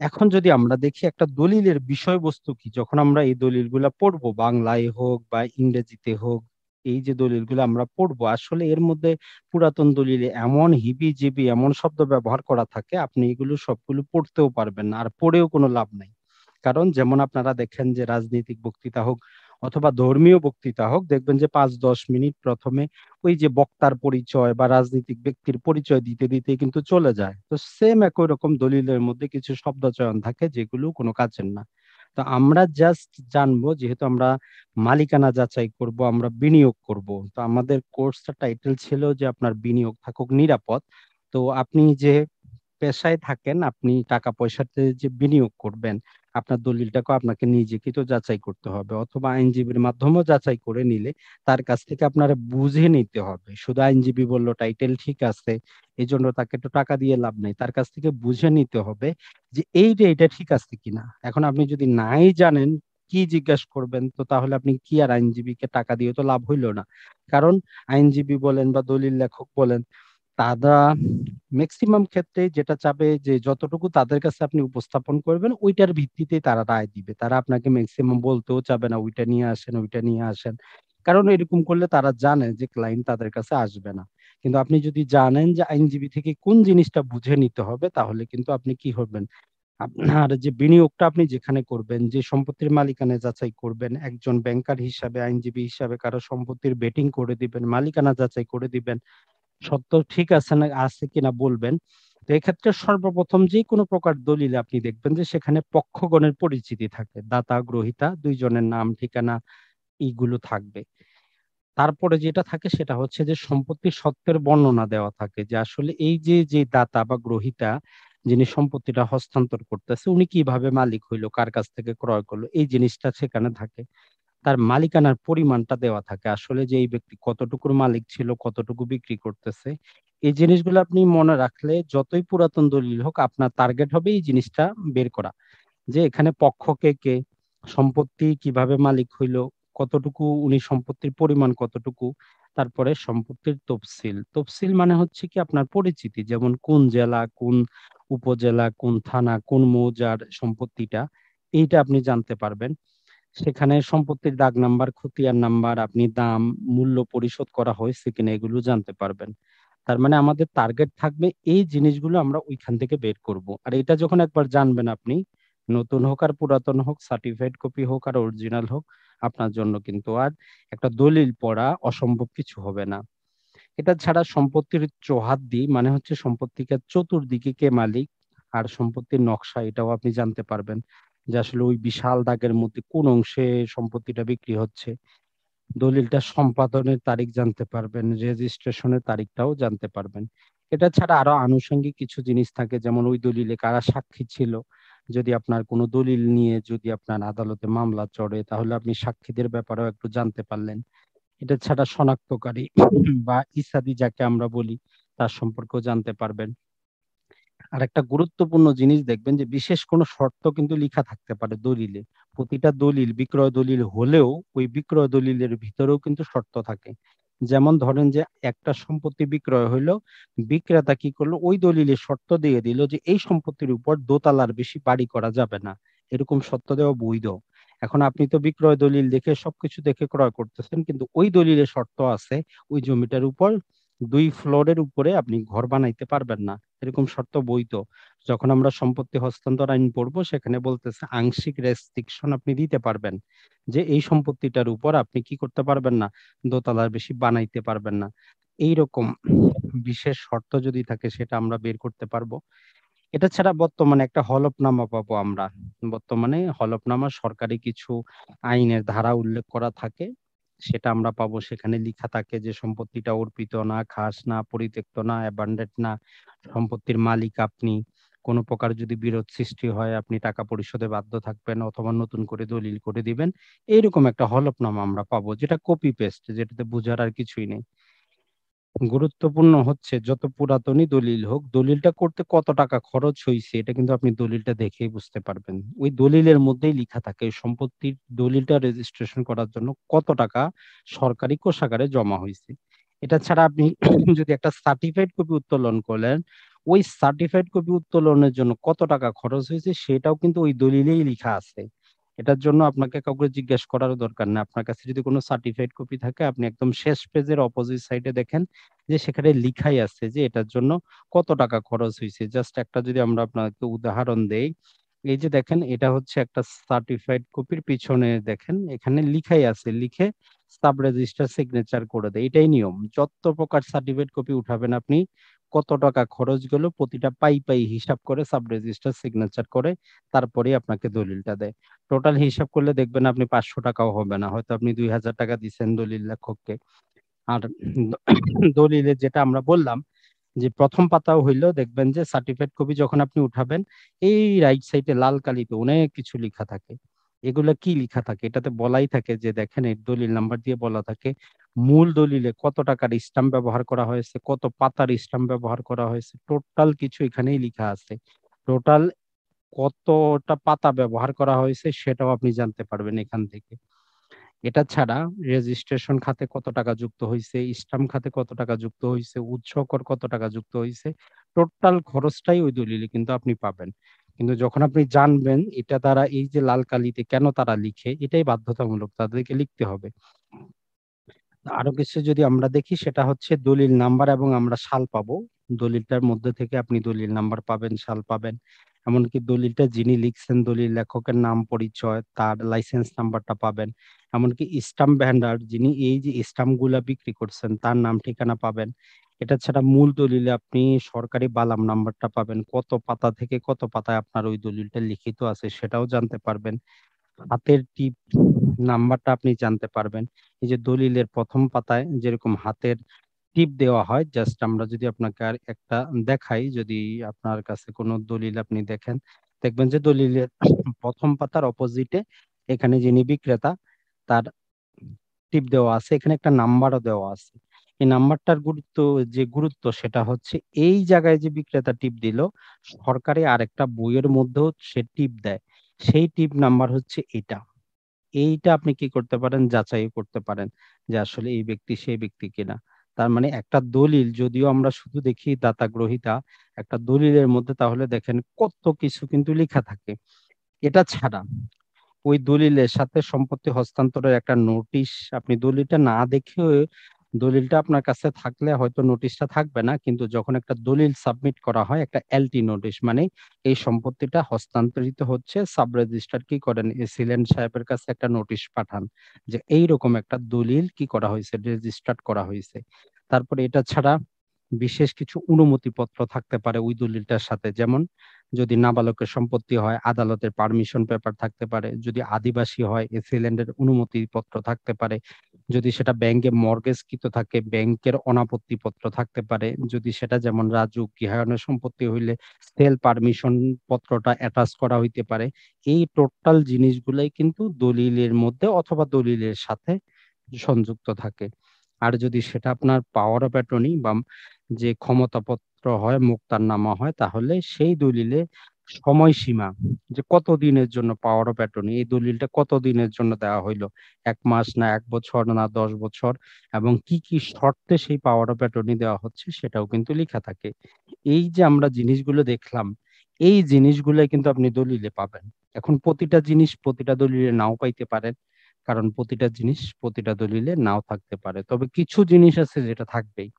এখন যদি আমরা দেখি একটা দলিলের বিষয়বস্তু কি, যখন আমরা এই দলিলগুলা পড়বো, বাংলায় হোক বা ইংরেজিতে হোক, এই যে দলিলগুলো আমরা পড়বো, আসলে এর মধ্যে পুরাতন দলিলে এমন হিবিজিবি এমন শব্দ ব্যবহার করা থাকে, আপনি এগুলো সবগুলো পড়তেও পারবেন না, আর পড়েও কোনো লাভ নাই। কারণ যেমন আপনারা দেখেন যে রাজনৈতিক বক্তৃতা হোক অথবা ধর্মীয় বক্তৃতা হোক, দেখবেন যে 5-10 মিনিট প্রথমে ওই যে বক্তার পরিচয় বা রাজনৈতিক ব্যক্তির পরিচয় দিতে দিতে কিন্তু চলে যায়। তো সেম একই রকম দলিলের মধ্যে কিছু শব্দচয়ন থাকে যেগুলো কোনো কাজের না। তো আমরা জাস্ট জানবো, যেহেতু আমরা মালিকানা যাচাই করব, আমরা বিনিয়োগ করব, তো আমাদের কোর্সটা টাইটেল ছিল যে আপনার বিনিয়োগ থাকুক নিরাপদ। তো আপনি যে পেশায় থাকেন, আপনি টাকা পয়সাতে যে বিনিয়োগ করবেন, আপনার দলিলটাকে আপনাকে নিজেকে তো যাচাই করতে হবে, অথবা আইনজীবীর মাধ্যমেও যাচাই করে নিলে তার কাছ থেকে আপনারা বুঝে নিতে হবে। শুধু আইনজীবী বললো টাইটেল ঠিক আছে, এই জন্য তাকে তো টাকা দিয়ে লাভ নেই, তার কাছ থেকে বুঝে নিতে হবে যে এইটা এটা ঠিক আছে কিনা। এখন আপনি যদি নাই জানেন, কি জিজ্ঞাসা করবেন? তো তাহলে আপনি কি আর আইনজীবীকে টাকা দিয়ে তো লাভ হইলো না। কারণ আইনজীবী বলেন বা দলিল লেখক বলেন, তারা ম্যাক্সিমাম ক্ষেত্রে যেটা চাবে যে যতটুকু তাদের কাছে আপনি উপস্থাপন করবেন ওইটার ভিত্তিতেই তারা রায় দিবে। তারা আপনাকে ম্যাক্সিমাম বলতেও চাবে না ওইটা নিয়ে আসেন, ওইটা নিয়ে আসেন। কারণ এরকম করলে তারা জানে যে ক্লায়েন্ট তাদের কাছে আসবে না। কিন্তু আপনি যদি জানেন যে আইনজীবী থেকে কোন জিনিসটা বুঝে নিতে হবে, তাহলে কিন্তু আপনি কি হবেন, আপনার যে বিনিয়োগটা আপনি যেখানে করবেন, যে সম্পত্তির মালিকানা যাচাই করবেন, একজন ব্যাংকার হিসাবে আইনজীবী হিসাবে কারো সম্পত্তির বেটিং করে দিবেন, মালিকানা যাচাই করে দিবেন, সত্য ঠিক আছে না আছে কিনা বলবেন। তো এক্ষেত্রে সর্বপ্রথম যে কোনো প্রকার দলিলে আপনি দেখবেন যে সেখানে পক্ষগণের পরিচিতি থাকে, দাতা গ্রহীতা দুইজনের নাম ঠিকানা এইগুলো থাকবে। তারপরে যেটা থাকে সেটা হচ্ছে যে সম্পত্তির সত্ত্বের বর্ণনা দেওয়া থাকে, যে আসলে এই যে যে দাতা বা গ্রহীতা যিনি সম্পত্তিটা হস্তান্তর করতেছে উনি কিভাবে মালিক হইলো, কার কাছ থেকে ক্রয় করলো, এই জিনিসটা সেখানে থাকে। তার মালিকানার পরিমাণটা দেওয়া থাকে, আসলে যে এই ব্যক্তি কতটুকুর মালিক ছিল, কতটুকু বিক্রি করতেছে। এই জিনিসগুলো আপনি মনে রাখলে যতই পুরাতন দলিল হোক, আপনার টার্গেট হবে এই জিনিসটা বের করা, যে এখানে পক্ষ কে কে, সম্পত্তি কিভাবে মালিক হইলো, কতটুকু উনি সম্পত্তির পরিমাণ কতটুকু। তারপরে সম্পত্তির তফসিল, তফসিল মানে হচ্ছে কি আপনার পরিচিতি, যেমন কোন জেলা, কোন উপজেলা, কোন থানা, কোন মৌজার সম্পত্তিটা, এইটা আপনি জানতে পারবেন। সেখানে সম্পত্তির দাগ নাম্বার, খতিয়ান নাম্বার, আপনি দাম, মূল্য পরিশোধ করা হয়েছে কিনা এগুলো জানতে পারবেন। তার মানে আমাদের টার্গেট থাকবে এই জিনিসগুলো আমরা ওইখান থেকে বের করব। আর এটা যখন একবার জানবেন আপনি, নতুন হোক আর পুরাতন হোক, সার্টিফাইড কপি হোক আর অরিজিনাল হোক, আপনার জন্য কিন্তু আর একটা দলিল পড়া অসম্ভব কিছু হবে না। এটা ছাড়া সম্পত্তির চৌহাদ্দি মানে হচ্ছে সম্পত্তিকে চতুর্দিকে কে মালিক, আর সম্পত্তির নকশা এটাও আপনি জানতে পারবেন, যে আসলে ওই বিশাল দাগের মধ্যে কোন অংশে সম্পত্তিটা বিক্রি হচ্ছে। দলিলটা সম্পাদনের তারিখ জানতে পারবেন, রেজিস্ট্রেশনের তারিখটাও জানতে পারবেন। এটা ছাড়া আরো আনুষঙ্গিক কিছু জিনিস থাকে, যেমন ওই দলিলে কারা সাক্ষী ছিল। যদি আপনার কোনো দলিল নিয়ে যদি আপনার আদালতে মামলা চড়ে, তাহলে আপনি সাক্ষীদের ব্যাপারেও একটু জানতে পারলেন। এটা ছাড়া শনাক্তকারী বা ইসাদি যাকে আমরা বলি, তার সম্পর্কেও জানতে পারবেন। আর একটা গুরুত্বপূর্ণ জিনিস দেখবেন যে বিশেষ কোনো শর্ত কিন্তু লেখা থাকতে পারে দলিলে। প্রতিটা দলিল বিক্রয় দলিল হলেও ওই বিক্রয় দলিলের ভিতরেও কিন্তু শর্ত থাকে। যেমন ধরেন যে একটা সম্পত্তি বিক্রয় হইলো, বিক্রেতা কি করলো, ওই দলিলে শর্ত দিয়ে দিল যে এই সম্পত্তির উপর দোতলার বেশি বাড়ি করা যাবে না। এরকম শর্ত দেওয়া বৈধ। এখন আপনি তো বিক্রয় দলিল দেখে সবকিছু দেখে ক্রয় করতেছেন, কিন্তু ওই দলিলে শর্ত আছে ওই জমিটার উপর 2 ফ্লোরের উপরে আপনি ঘর বানাইতে পারবেন না। এরকম শর্ত বৈধ। যখন আমরা সম্পত্তি হস্তান্তর আইন পড়বো, সেখানে বলতেছে আংশিক রেস্ট্রিকশন আপনি দিতে পারবেন, যে এই সম্পত্তিটার উপর আপনি কি করতে পারবেন না, দোতলার বেশি বানাইতে পারবেন না। এইরকম বিশেষ শর্ত যদি থাকে সেটা আমরা বের করতে পারবো। এটা ছাড়া বর্তমানে একটা হলফনামা পাবো আমরা। বর্তমানে হলফনামা সরকারি কিছু আইনের ধারা উল্লেখ করা থাকে, সেটা আমরা পাবো। সেখানে লেখা থাকে যে সম্পত্তিটা অর্পিত না, খাস না, পরিত্যক্ত না, অ্যাবান্ডেন্ড না, সম্পত্তির মালিক আপনি। কোনো প্রকার যদি বিরোধ সৃষ্টি হয় আপনি টাকা পরিশোধে বাধ্য থাকবেন, অথবা নতুন করে দলিল করে দিবেন। এইরকম একটা হলফনামা আমরা পাবো, যেটা কপি পেস্ট, যেটাতে বোঝার আর কিছুই নেই। গুরুত্বপূর্ণ হচ্ছে যত পুরাতনই দলিল হোক, দলিলটা করতে কত টাকা খরচ হয়েছে এটা কিন্তু আপনি দলিলটা দেখেই বুঝতে পারবেন। ওই দলিলের মধ্যেই লেখা থাকে ওই সম্পত্তির দলিলটা রেজিস্ট্রেশন করার জন্য কত টাকা সরকারি কোষাগারে জমা হয়েছে। এটা ছাড়া আপনি যদি একটা সার্টিফাইড কপি উত্তোলন করলেন, ওই সার্টিফাইড কপি উত্তোলনের জন্য কত টাকা খরচ হয়েছে সেটাও কিন্তু ওই দলিলেই লেখা আছে। এটার জন্য আপনাকে কাউকে জিজ্ঞেস করার দরকার নেই। আপনার কাছে যদি কোনো সার্টিফাইড কপি থাকে, আপনি একদম শেষ পেজের অপোজিট সাইডে দেখেন যে সেখানে লিখাই আছে যে এটার জন্য কত টাকা খরচ হয়েছে। জাস্ট একটা যদি আমরা আপনাকে উদাহরণ দেই, এই যে দেখেন এটা হচ্ছে একটা সার্টিফাইড কপির পিছনে দেখেন এখানে লিখাই আছে, লিখে সাব রেজিস্টার সিগনেচার করে দেয়। এটাই নিয়ম, যত প্রকার সার্টিফাইড কপি উঠাবেন আপনি কত টাকা খরচ গেল প্রতিটা পাই হিসাব করে সাব রেজিস্টার সিগনেচার করে তারপরে আপনাকে দলিলটা দেয়। টোটাল হিসাব করলে দেখবেন আপনি 500 টাকাও হবে না, হয়তো আপনি 2000 টাকা দিচ্ছেন দলিল লেখককে। আর দলিলে যেটা আমরা বললাম যে প্রথম পাতাও হইলো, দেখবেন যে সার্টিফাইড কপি যখন আপনি উঠাবেন এই রাইট সাইডে লাল কালিতে অনেক কিছু লেখা থাকে। এগুলা কি লেখা থাকে? এটাতে বলাই থাকে যে দেখেন এই দলিল নাম্বার দিয়ে বলা থাকে মূল দলিলে কত টাকার স্ট্যাম্প ব্যবহার করা হয়েছে, কত পাতার স্ট্যাম্প ব্যবহার করা হয়েছে, টোটাল কিছু এখানেই লেখা আছে। টোটাল কতটা পাতা ব্যবহার করা হয়েছে সেটাও আপনি জানতে পারবেন এখান থেকে। এটা ছাড়া রেজিস্ট্রেশন খাতে কত টাকা যুক্ত হয়েছে, স্টাম্প খাতে কত টাকা যুক্ত হয়েছে, উৎসকর কত টাকা যুক্ত হয়েছে, টোটাল খরচটাই ওই দলিলে কিন্তু আপনি পাবেন। কিন্তু যখন আপনি জানবেন এটা তারা এই যে লাল কালিতে কেন তারা লিখে, এটাই বাধ্যতামূলক তাদেরকে লিখতে হবে। আরো কিছু যদি আমরা দেখি সেটা হচ্ছে দলিল নাম্বার এবং আমরা সাল পাবো। দলিলটার মধ্যে থেকে আপনি দলিল নাম্বার পাবেন, সাল পাবেন। এমনকি দলিলটা যিনি লিখছেন দলিল লেখকের নাম পরিচয় তার লাইসেন্স নাম্বারটা পাবেন। এমনকি স্টাম্প ভেন্ডার যিনি এই যে স্টাম্প গুলা বিক্রি করছেন তার নাম ঠিকানা পাবেন। এটা ছাড়া মূল দলিলে আপনি সরকারি বালাম নাম্বারটা পাবেন, কত পাতা থেকে কত পাতায় আপনার ওই দলিলটা লিখিত আছে সেটাও জানতে পারবেন। হাতের টিপ নাম্বারটা আপনি জানতে পারবেন। এই যে দলিলের প্রথম পাতায় যেরকম হাতের টিপ দেওয়া হয়, জাস্ট আমরা যদি আপনাকে আর একটা দেখাই, যদি আপনার কাছে কোনো দলিল আপনি দেখেন, দেখবেন যে দলিলের প্রথম পাতার অপোজিটে এখানে যিনি বিক্রেতা তার টিপ দেওয়া আছে, এখানে একটা নাম্বারও দেওয়া আছে। এই নাম্বারটার গুরুত্ব সেটা হচ্ছে এই জায়গায় যে বিক্রেতা টিপ দিল সরকারি আরেকটা বইয়ের মধ্যেও সে টিপ দেয়, সেই টিপ নাম্বার হচ্ছে এটা। এইটা আপনি কি করতে পারেন, যাচাই করতে পারেন যে আসলে এই ব্যক্তি সেই ব্যক্তি কিনা। তার মানে একটা দলিল যদিও আমরা শুধু দেখি দাতা গ্রহীতা, একটা দলিলের মধ্যে তাহলে দেখেন কত কিছু কিন্তু লেখা থাকে। এটা ছাড়া ওই দলিলের সাথে সম্পত্তি হস্তান্তরের একটা নোটিশ, আপনি দলিলটা না দেখে দলিলটা আপনার কাছে থাকলে হয়তো নোটিশটা থাকবে না, কিন্তু যখন একটা দলিল সাবমিট করা হয় একটা এলটি নোটিশ, মানে এই সম্পত্তিটা হস্তান্তরিত হচ্ছে, সাব রেজিস্ট্রার কি করেন এসিলেন্ট সাহেবের কাছে একটা নোটিশ পাঠান যে এইরকম একটা দলিল কি করা হয়েছে, রেজিস্টার্ড করা হয়েছে। তারপরে এটা ছাড়া বিশেষ কিছু অনুমতি পত্র থাকতে পারে ওই দলিলটার সাথে, যেমন যদি নাবালকের সম্পত্তি হয় আদালতের পারমিশন পেপার থাকতে পারে, যদি আদিবাসী হয় এসিল্যান্ডের অনুমতি পত্র থাকতে পারে, যদি সেটা ব্যাংকে মর্গেজকৃত থাকে ব্যাংকের অনাপত্তি পত্র থাকতে পারে, যদি সেটা যেমন রাজু গৃহায়নের সম্পত্তি হইলে সেল পারমিশন পত্রটা অ্যাটাচ করা হইতে পারে। এই টোটাল জিনিসগুলাই কিন্তু দলিলের মধ্যে অথবা দলিলের সাথে সংযুক্ত থাকে। আর যদি সেটা আপনার পাওয়ার অফ অ্যাটর্নি বা যে ক্ষমতাপত্র হয় মুক্তারনামা হয়, তাহলে সেই দলিলে সময়সীমা, যে কত দিনের জন্য পাওয়ার অফ অ্যাটর্নি, এই দলিলটা কত দিনের জন্য দেওয়া হইলো, 1 মাস না 1 বছর না 10 বছর, এবং কি কি শর্তে সেই পাওয়ার অফ অ্যাটর্নি দেওয়া হচ্ছে সেটাও কিন্তু লেখা থাকে। এই যে আমরা জিনিসগুলো দেখলাম, এই জিনিসগুলো কিন্তু আপনি দলিলে পাবেন। এখন প্রতিটা জিনিস প্রতিটা দলিলে নাও পাইতে পারেন, কারণ প্রতিটা জিনিস প্রতিটা দলিলে নাও থাকতে পারে, তবে কিছু জিনিস আছে যেটা থাকবেই।